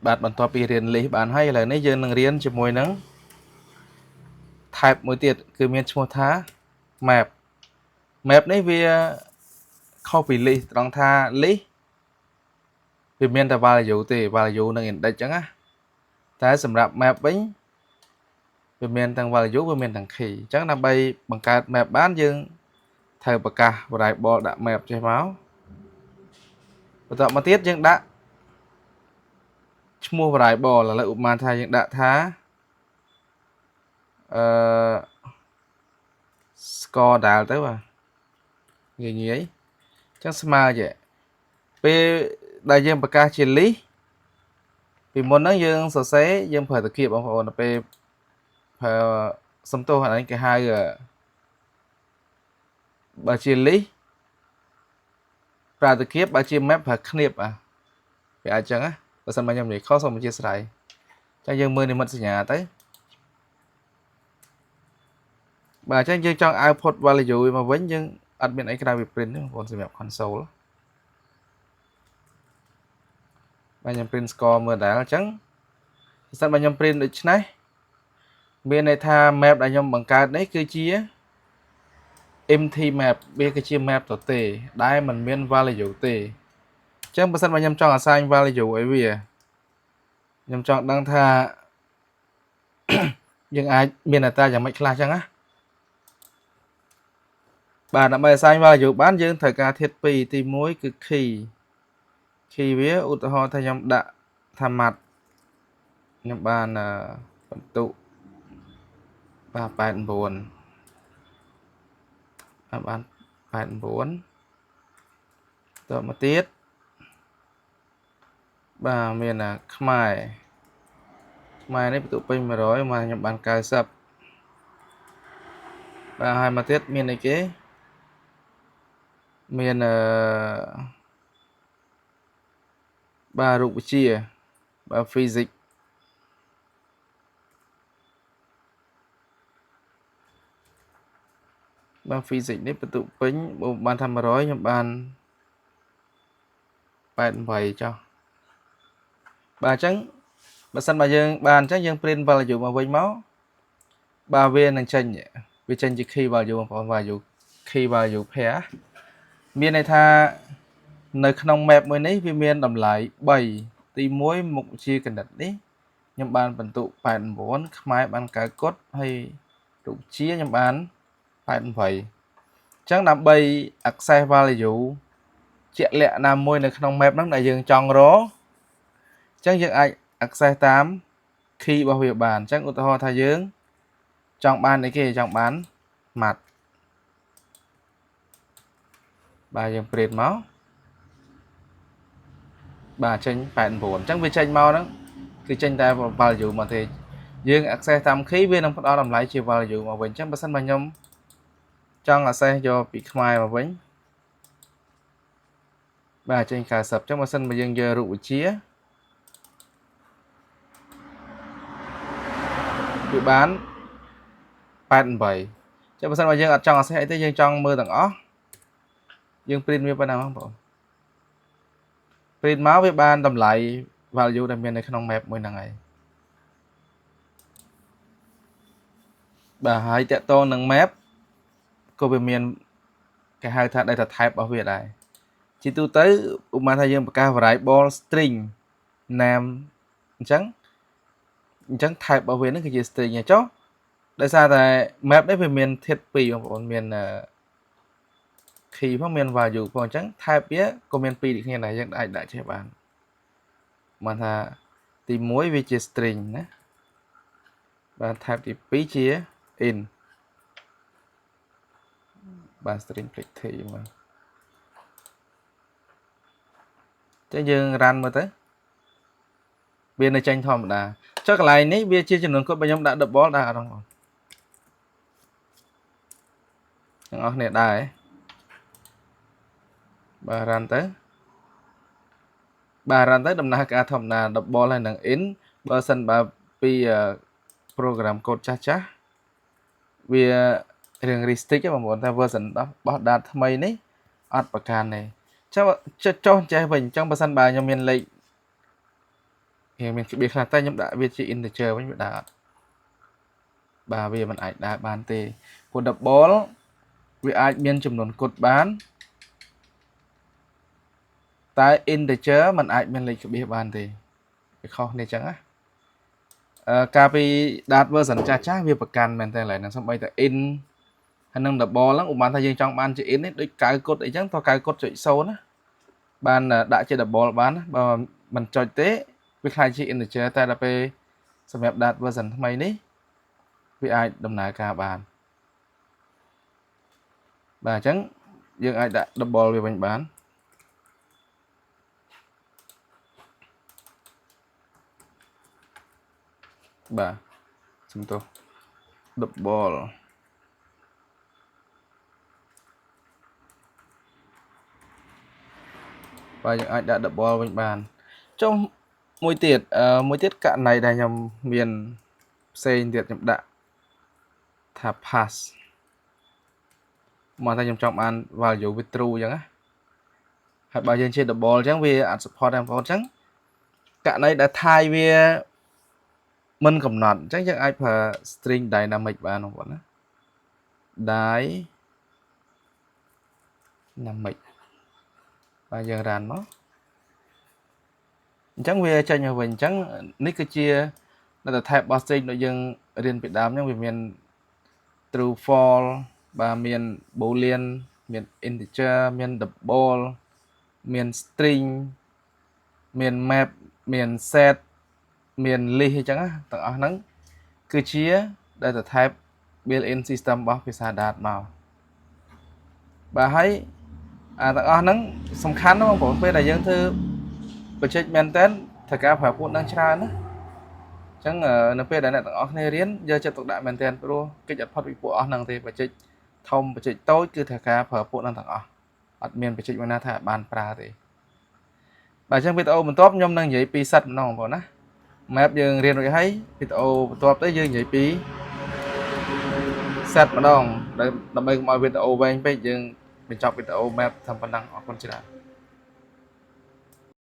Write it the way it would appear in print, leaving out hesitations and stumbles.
បាទបន្ទាប់ពីរៀនលេខបានហើយឥឡូវនេះយើងនឹងរៀនជាមួយនឹង type មួយទៀតគឺមានឈ្មោះថា map នេះវាខុសពី list ត្រង់ថា list វាមានតែ value ទេ value និង index អញ្ចឹងណាតែសម្រាប់ map វិញវាមានទាំង value វាមានទាំង key អញ្ចឹងដើម្បីបង្កើត map បានយើងត្រូវប្រកាស variable ដាក់ map ចេះមកបន្ទាប់មកទៀតយើងដាក់ឈ្មោះ variable ឥឡូវឧបមាថាយើងដាក់ថាscore ដាល់ទៅបាទងាយអញ្ចឹងស្មើចេះពេលដែលយើងប្រកាសជា list ពីមុនហ្នឹងយើងសរសេរយើងប្រើតាគៀបបងប្អូនទៅពេលប្រើសំទោសអានេះគេហៅបើជា list ប្រើតាគៀបបើជា map ប្រើឃ្នៀបវាអាចចឹងណាបើសិនមកខ្ញុំនិយាយខុសសូមអធិស្ឋានចឹងយើងមើលនិមិត្តសញ្ញាទៅបាទអញ្ចឹងយើងចង់ output value មកវិញយើងអត់មានអីក្រៅពី print ទេបងប្អូនសម្រាប់ console បាទខ្ញុំ print score មើលដែរអញ្ចឹងបើសិនបើខ្ញុំ print ដូចនេះមានន័យថា map ដែលខ្ញុំបង្កើតនេះគឺជា empty map វាគឺជា map ទទេដែលមិនមាន value ទេអញ្ចឹងបើសិនបើខ្ញុំចង់ assign value ឲ្យវាខ្ញុំចង់ដឹងថាយើងអាចមានអត្រាយ៉ាងម៉េចខ្លះអញ្ចឹងណាបាទដើម្បី assign value បានយើងត្រូវការធាតុ2ទី1គឺ key វាឧទាហរណ៍ថាខ្ញុំដាក់ថាម៉ាត់ខ្ញុំបានបន្ទុកបាទ89បាន89តទៅមកទៀតបាទមានខ្មែរនេះបន្ទុកពេញ100មកខ្ញុំបាន90បាទហើយមកទៀតមានអីគេមានបាទរូបវិទ្យាបាទ physics បាទ physics នេះបន្ទុកពេញបានថា100ខ្ញុំបាន88ចុះបាទអញ្ចឹងបើសិនបើយើងបានអញ្ចឹងយើង print value មកវិញមកបាទវានឹងចេញជា key value បងប្អូន value key value pair មានន័យថានៅក្នុង map មួយនេះវាមានតម្លៃ3ទី1មុខវិជ្ជាគណិតនេះខ្ញុំបានបន្ទុក89ខ្មែរបាន9គត់ហើយរូបវិទ្យាខ្ញុំបាន88អញ្ចឹងដើម្បី access value ជាក់លាក់ណាមួយនៅក្នុង map ហ្នឹងដែលយើងចង់រកអញ្ចឹងយើងអាច access តាម key របស់វាបានអញ្ចឹងឧទាហរណ៍ថាយើងចង់បានអីគេចង់បាន math បាទយើង print មកបាទចេញ89អញ្ចឹងវាចេញមកហ្នឹងគឺចេញតែ value មកទេយើង access តាម key វានឹងផ្ដល់តម្លៃជា value មកវិញអញ្ចឹងបើសិនបើខ្ញុំចង់ access យកពីខ្មែរមកវិញបាទចេញ90អញ្ចឹងបើសិនបើយើងយករូបវិទ្យាវាបាន88អញ្ចឹងបើសិនបើយើងអត់ចង់ access អីទេយើងចង់មើលទាំងអស់យើង print វាប៉ុណ្ណាបងប្អូន print មកវាបានតម្លៃ value ដែលមាននៅក្នុង map មួយហ្នឹងហើយបាទហើយតកតងនឹង map ក៏វាមានគេហៅថា data type របស់វាដែរជាទូទៅឧបមាថាយើងបង្កើត variable string name អញ្ចឹង type របស់វានឹងគឺជា string ឯចុះដោយសារតែ map នេះវាមានធាតុ2បងប្អូនមាន key ផងមាន value ផងអញ្ចឹង type វាក៏មាន2ដូចគ្នាដែរយើងអាចដាក់ចេះបានមកថាទី1វាជា string ណាបាទ type ទី2ជា int បាទ string click ធីមកចឹងយើង run មើលទៅវានៅចេញធម្មតាចុះកន្លែងនេះវាជាចំនួនគាត់បើខ្ញុំដាក់ double ដាក់អត់បងទាំងអស់គ្នាដែរបាទ run ទៅបាទ run ទៅដំណើរការធម្មតា double ហើយនឹង int បើសិនបើពី program code ចាស់វារឿង restrict បងប្អូនថា version របស់ data ថ្មីនេះអត់ប្រកាន់ទេចុះចេះវិញអញ្ចឹងបើសិនបើខ្ញុំមានលេខ hiện mình cái biết là tay nhóm đã viết chỉ integer với mình đã bà về mình ảnh đã bàn tê của double vì ai miên chùm nón cột bán tại integer mình ai miên lấy cái biết bàn tê cái kho này chẳng á copy đạt version cha cha việcประกัน mình tên lại là xong bây giờ in hay nâng double lắm ủng ban thay dương trong ban chỉ in ấy để cái code ấy chẳng to cái code chạy sâu đó ban đã chơi double bán và mình cho tế việc hai chị integer tại là p សម្រាប់ đạt version ថ្មីនេះវាអាចដំណើរការបានបាទអញ្ចឹងយើងអាចដាក់ double វាវិញបានបាទសំទោស double បាទយើងអាចដាក់ double វិញបានចុះមួយទៀតករណីដែលខ្ញុំមានផ្សេងទៀតខ្ញុំដាក់ថា pass មកថាខ្ញុំចង់បាន value with true អញ្ចឹងណាហើយបើយើងជា double អញ្ចឹងវាអត់ support ដែរបងប្អូនអញ្ចឹងករណីដែលថាយវាមិនកំណត់អញ្ចឹងយើងអាចប្រើ string dynamic បានបងប្អូនណា dynamic បាទយើង run មកអញ្ចឹងវាចេញមកវិញអញ្ចឹងនេះគឺជាdata type របស់ string ដូចយើងរៀនពីដើមអញ្ចឹងវាមាន true false បាទមាន boolean មាន integer មាន double មាន string មាន map មាន set មាន list អញ្ចឹងទាំងអស់ហ្នឹងគឺជា data type built-in system របស់ភាសា Dart មកបាទហើយទាំងអស់ហ្នឹងសំខាន់ណាស់បងប្អូនពេលដែលយើងធ្វើបញ្ចេញមែនតើត្រូវការប្រើពួកហ្នឹងច្រើនណាអញ្ចឹងនៅពេលដែលអ្នកទាំងអស់គ្នារៀនយកចិត្តទុកដាក់មែនតើព្រោះកិច្ចអត់ផុតពីពួកអស់ហ្នឹងទេបញ្ចេញធំបញ្ចេញតូចគឺត្រូវការប្រើពួកហ្នឹងទាំងអស់អត់មានបញ្ចេញមួយណាថាបានប្រើទេបាទអញ្ចឹងវីដេអូបន្ទាប់ខ្ញុំនឹងនិយាយពី set ម្ដងបងប្អូនណា map យើងរៀនរួចហើយវីដេអូបន្ទាប់ទៅយើងនិយាយពី set ម្ដងដើម្បីកុំឲ្យវីដេអូវែងពេកយើងបញ្ចប់វីដេអូ map តាមប៉ុណ្ណឹងអរគុណច្រើន